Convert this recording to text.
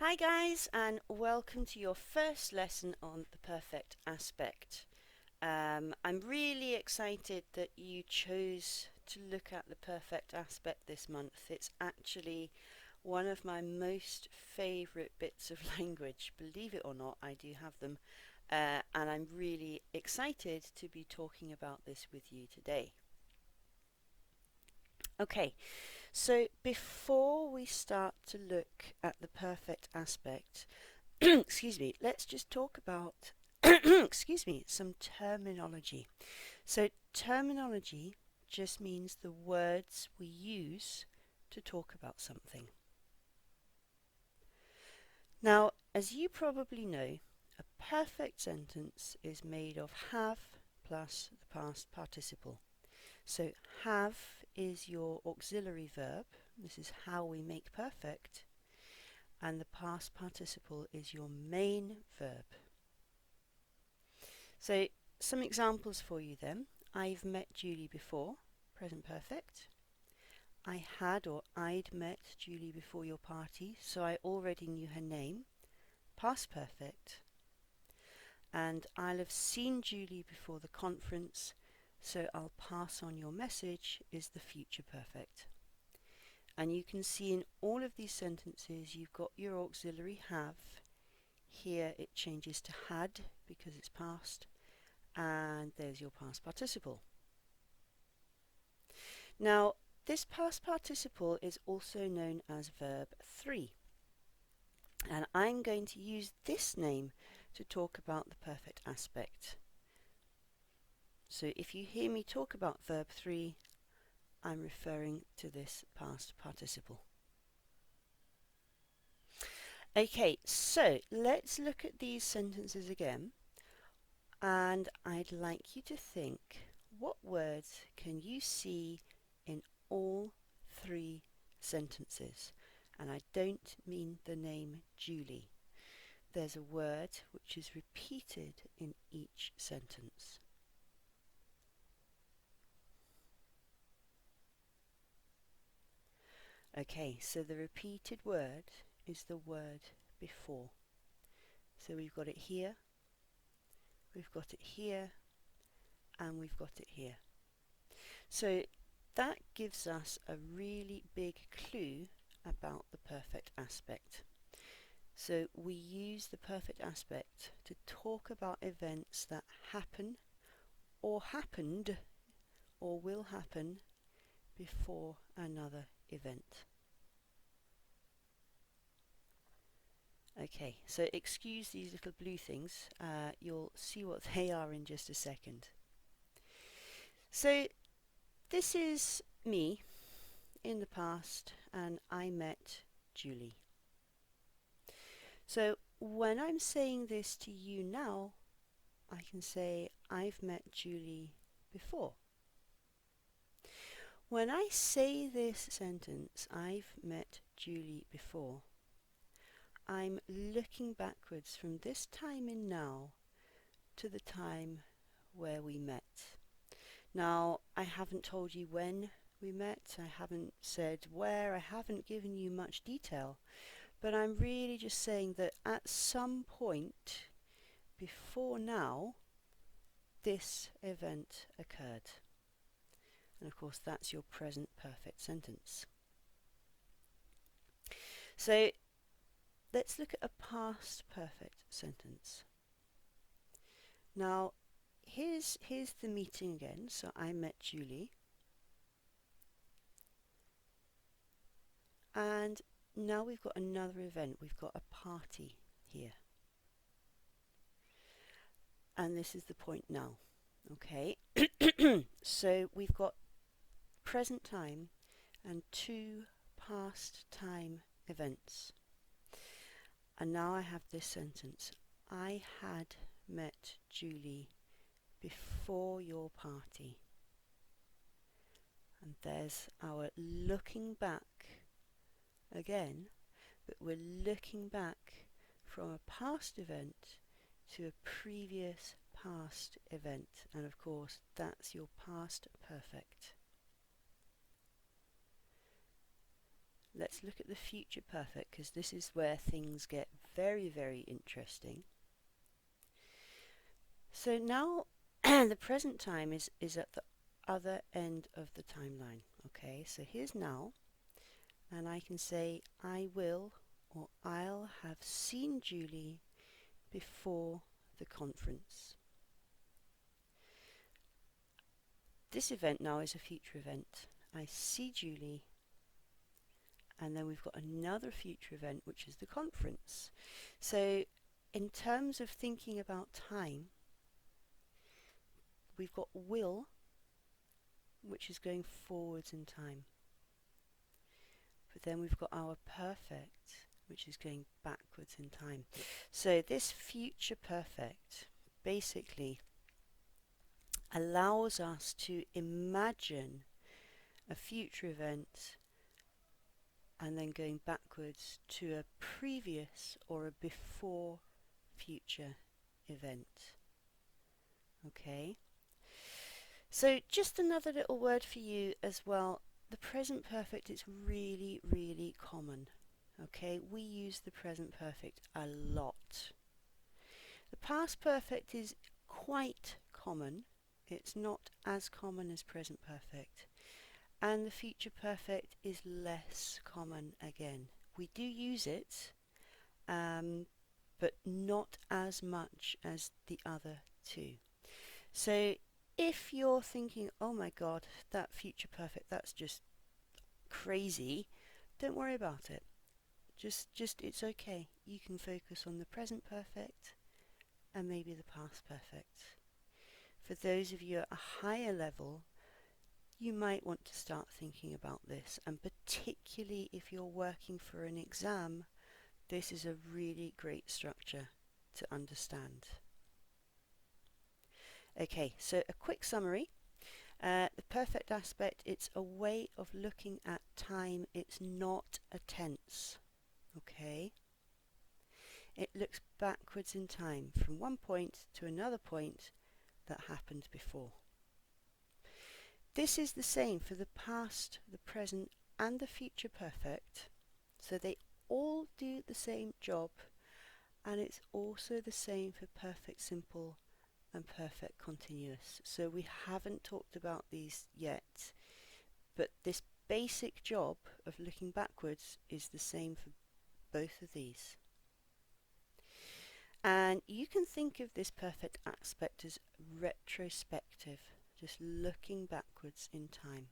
Hi guys, and welcome to your first lesson on the perfect aspect. I'm really excited that you chose to look at the perfect aspect this month. It's actually one of my most favourite bits of language. Believe it or not, I do have them, and I'm really excited to be talking about this with you today. Okay, so before we start to look at the perfect aspect, excuse me, let's just talk about excuse me, some terminology. So terminology just means the words we use to talk about something. Now, as you probably know, a perfect sentence is made of have plus the past participle. So have is your auxiliary verb. This is how we make perfect. And the past participle is your main verb. So some examples for you then. I've met Julie before, present perfect. I had or I'd met Julie before your party, so I already knew her name, past perfect. And I'll have seen Julie before the conference, so I'll pass on your message is the future perfect. And you can see in all of these sentences you've got your auxiliary have. Here it changes to had because it's past, and there's your past participle. Now, this past participle is also known as verb 3, and I'm going to use this name to talk about the perfect aspect. So if you hear me talk about verb 3, I'm referring to this past participle. Okay, so let's look at these sentences again, and I'd like you to think, what words can you see in all three sentences? And I don't mean the name Julie. There's a word which is repeated in each sentence. Okay, so the repeated word is the word before. So we've got it here, we've got it here, and we've got it here. So that gives us a really big clue about the perfect aspect. So we use the perfect aspect to talk about events that happen or happened or will happen before another event. Okay, so excuse these little blue things. You'll see what they are in just a second. So this is me in the past, and I met Julie. So when I'm saying this to you now, I can say I've met Julie before. When I say this sentence, I've met Julie before, I'm looking backwards from this time in now to the time where we met. Now, I haven't told you when we met, I haven't said where, I haven't given you much detail, but I'm really just saying that at some point before now, this event occurred. And of course, that's your present perfect sentence. So let's look at a past perfect sentence. Now, here's the meeting again. So I met Julie. And now we've got another event. We've got a party here. And this is the point now. Okay. So we've got present time and two past time events. And now I have this sentence. I had met Julie before your party. And there's our looking back again, but we're looking back from a past event to a previous past event, and of course that's your past perfect. let's look at the future perfect, because this is where things get very, very interesting. So now the present time is at the other end of the timeline. Okay, so here's now, and I can say I will or I'll have seen Julie before the conference. This event now is a future event. I see Julie, and then we've got another future event, which is the conference. So in terms of thinking about time, we've got will, which is going forwards in time. But then we've got our perfect, which is going backwards in time. So this future perfect basically allows us to imagine a future event and then going backwards to a previous or a before future event. Okay, so just another little word for you as well. The present perfect is really, really common. Okay, we use the present perfect a lot. The past perfect is quite common. It's not as common as present perfect. And the future perfect is less common again. We do use it, but not as much as the other two. So if you're thinking, oh my god, that future perfect, that's just crazy, don't worry about it. Just it's okay. You can focus on the present perfect and maybe the past perfect. For those of you at a higher level, you might want to start thinking about this, and particularly if you're working for an exam, this is a really great structure to understand. Okay, so a quick summary. The perfect aspect, it's a way of looking at time. It's not a tense. Okay? It looks backwards in time from one point to another point that happened before. This is the same for the past, the present, and the future perfect. So they all do the same job, and it's also the same for perfect simple and perfect continuous. So we haven't talked about these yet, but this basic job of looking backwards is the same for both of these. And you can think of this perfect aspect as retrospective, just looking backwards in time.